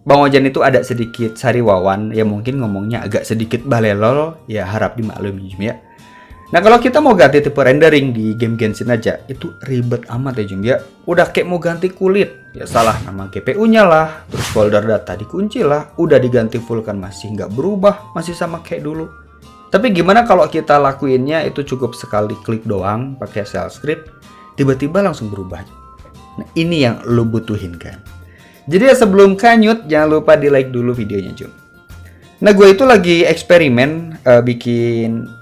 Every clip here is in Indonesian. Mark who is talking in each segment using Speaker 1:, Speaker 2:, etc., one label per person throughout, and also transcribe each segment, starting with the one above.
Speaker 1: Bang Ojan itu ada sedikit sariwawan, ya mungkin ngomongnya agak sedikit balelol, ya harap dimaklumi Jum ya. Nah kalau kita mau ganti tipe rendering di game Genshin aja, itu ribet amat ya Jum ya. Udah kayak mau ganti kulit, ya salah nama GPU-nya lah, terus folder data dikunci lah, udah diganti full kan masih nggak berubah, masih sama kayak dulu. Tapi gimana kalau kita lakuinnya itu cukup sekali klik doang, pakai shell script, tiba-tiba langsung berubah. Nah ini yang lo butuhin kan. Jadi ya sebelum kanyut, jangan lupa di like dulu videonya Jum. Nah gue itu lagi eksperimen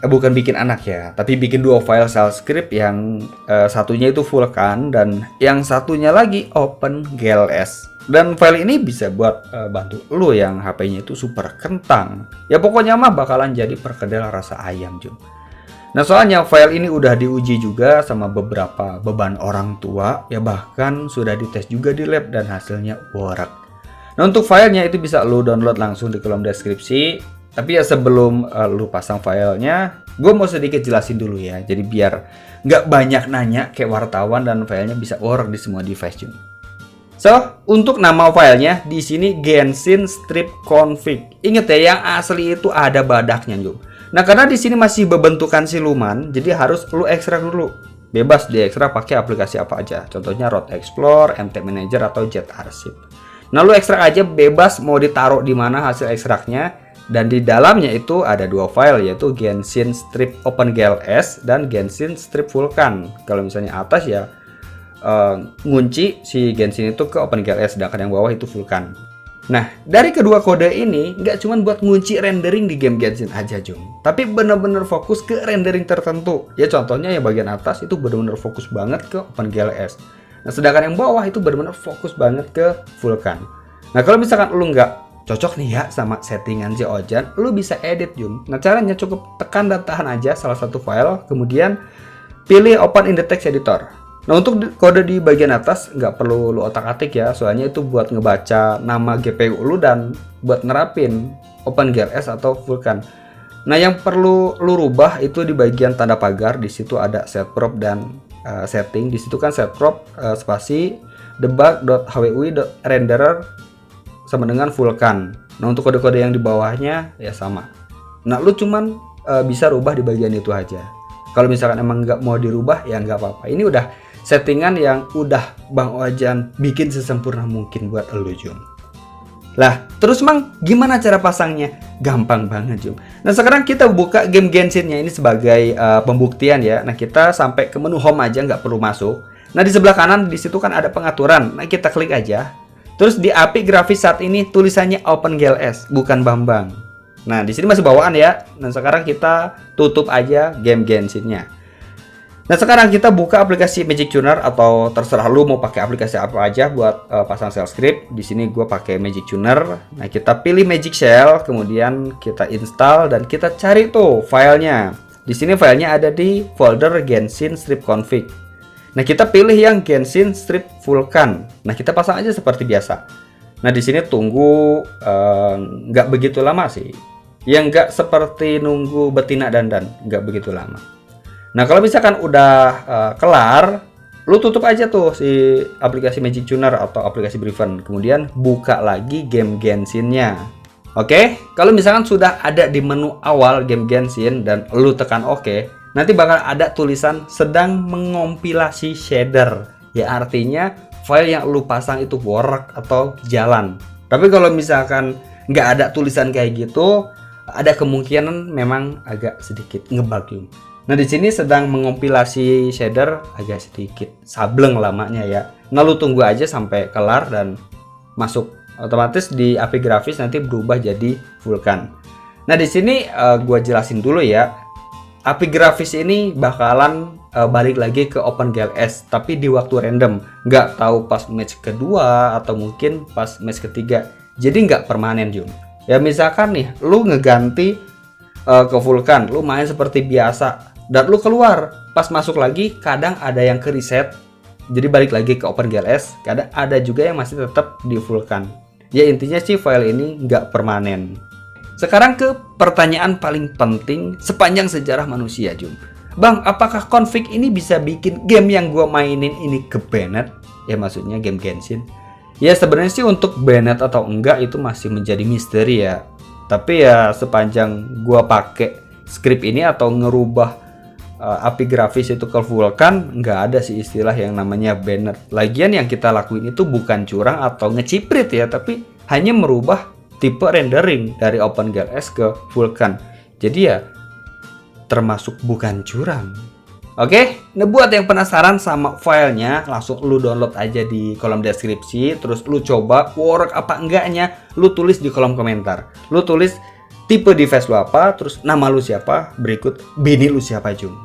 Speaker 1: bukan bikin anak ya, tapi bikin dua file shell script yang satunya itu Vulkan dan yang satunya lagi OpenGLS. Dan file ini bisa buat bantu lo yang HP-nya itu super kentang. Ya pokoknya mah bakalan jadi perkedel rasa ayam Jum. Nah soalnya file ini udah diuji juga sama beberapa beban orang tua, ya bahkan sudah dites juga di lab dan hasilnya work. Nah untuk filenya itu bisa lo download langsung di kolom deskripsi. Tapi ya sebelum lo pasang filenya, gue mau sedikit jelasin dulu ya. Jadi biar nggak banyak nanya kayak wartawan dan filenya bisa work di semua device juga. So untuk nama filenya di sini Genshin Strip Config. Ingat ya yang asli itu ada badaknya juga. Nah karena di sini masih berbentukan siluman, jadi harus lo ekstrak dulu. Bebas diekstrak pakai aplikasi apa aja. Contohnya Road Explorer, MT Manager atau Jet Archive. Nah lu ekstrak aja bebas mau ditaruh di mana hasil ekstraknya, dan di dalamnya itu ada dua file yaitu Genshin Strip OpenGLS dan Genshin Strip Vulkan. Kalau misalnya atas ya ngunci si Genshin itu ke OpenGLS, sedangkan yang bawah itu Vulkan. Nah dari kedua kode ini nggak cuma buat ngunci rendering di game Genshin aja Jung, tapi bener-bener fokus ke rendering tertentu. Ya contohnya yang bagian atas itu bener-bener fokus banget ke OpenGLS. Nah sedangkan yang bawah itu benar-benar fokus banget ke Vulkan. Nah kalau misalkan lu nggak cocok nih ya sama settingan si Ojan, lu bisa edit Jum. Nah caranya cukup tekan dan tahan aja salah satu file, kemudian pilih Open in the Text Editor. Nah untuk kode di bagian atas nggak perlu lu otak-atik ya, soalnya itu buat ngebaca nama GPU lu dan buat nerapin OpenGLS atau Vulkan. Nah yang perlu lu rubah itu di bagian tanda pagar, di situ ada set prop dan setting. Di situ kan set prop spasi debug.hwi.renderer sama dengan Vulkan. Nah untuk kode-kode yang di bawahnya ya sama. Nah lu cuman bisa rubah di bagian itu aja. Kalau misalkan emang nggak mau dirubah ya nggak apa-apa. Ini udah settingan yang udah Bang Ojan bikin sesempurna mungkin buat lu Jum. Lah terus Mang gimana cara pasangnya? Gampang banget Jum. Nah sekarang kita buka game Genshin-nya ini sebagai pembuktian ya. Nah kita sampai ke menu home aja, nggak perlu masuk. Nah di sebelah kanan di situ kan ada pengaturan. Nah kita klik aja. Terus di API grafis saat ini tulisannya OpenGLS bukan Bambang. Nah di sini masih bawaan ya. Nah sekarang kita tutup aja game Genshin-nya. Nah sekarang kita buka aplikasi Magic Tuner atau terserah lu mau pakai aplikasi apa aja buat pasang shell script. Di sini gue pakai Magic Tuner. Nah kita pilih Magic Shell, kemudian kita install dan kita cari tuh filenya. Di sini filenya ada di folder Genshin Strip Config. Nah kita pilih yang Genshin Strip Vulkan. Nah kita pasang aja seperti biasa. Nah di sini tunggu nggak begitu lama sih. Yang nggak seperti nunggu betina dandan, nggak begitu lama. Nah kalau misalkan udah kelar, lu tutup aja tuh si aplikasi Magic Tuner atau aplikasi Briven, kemudian buka lagi game Genshin-nya. Oke, kalau misalkan sudah ada di menu awal game Genshin dan lu tekan OK, nanti bakal ada tulisan sedang mengompilasi shader. Ya artinya file yang lu pasang itu work atau jalan. Tapi kalau misalkan nggak ada tulisan kayak gitu, ada kemungkinan memang agak sedikit ngebug. Nah di sini sedang mengompilasi shader, agak sedikit sableng lamanya ya. Nah lu tunggu aja sampai kelar dan masuk. Otomatis di API grafis nanti berubah jadi Vulkan. Nah di sini gua jelasin dulu ya. API grafis ini bakalan balik lagi ke OpenGLS tapi di waktu random. Nggak tahu pas match kedua atau mungkin pas match ketiga. Jadi nggak permanen Jun. Ya misalkan nih lu ngeganti ke Vulkan, lu main seperti biasa. Dan lu keluar, pas masuk lagi kadang ada yang ke reset, jadi balik lagi ke OpenGLS. Kadang ada juga yang masih tetap di Vulkan. Ya intinya sih file ini nggak permanen. Sekarang ke pertanyaan paling penting sepanjang sejarah manusia Jum. Bang, apakah config ini bisa bikin game yang gua mainin ini ke banned? Ya maksudnya game Genshin. Ya sebenarnya sih untuk banned atau enggak itu masih menjadi misteri ya. Tapi ya sepanjang gua pakai script ini atau ngerubah API grafis itu ke Vulkan, nggak ada sih istilah yang namanya banned. Lagian yang kita lakuin itu bukan curang atau ngeciprit ya, tapi hanya merubah tipe rendering dari OpenGLS ke Vulkan. Jadi ya termasuk bukan curang. Oke, nah buat yang penasaran sama filenya, langsung lu download aja di kolom deskripsi. Terus lu coba work apa enggaknya, lu tulis di kolom komentar. Lu tulis tipe device lu apa, terus nama lu siapa, berikut bini lu siapa, Jung.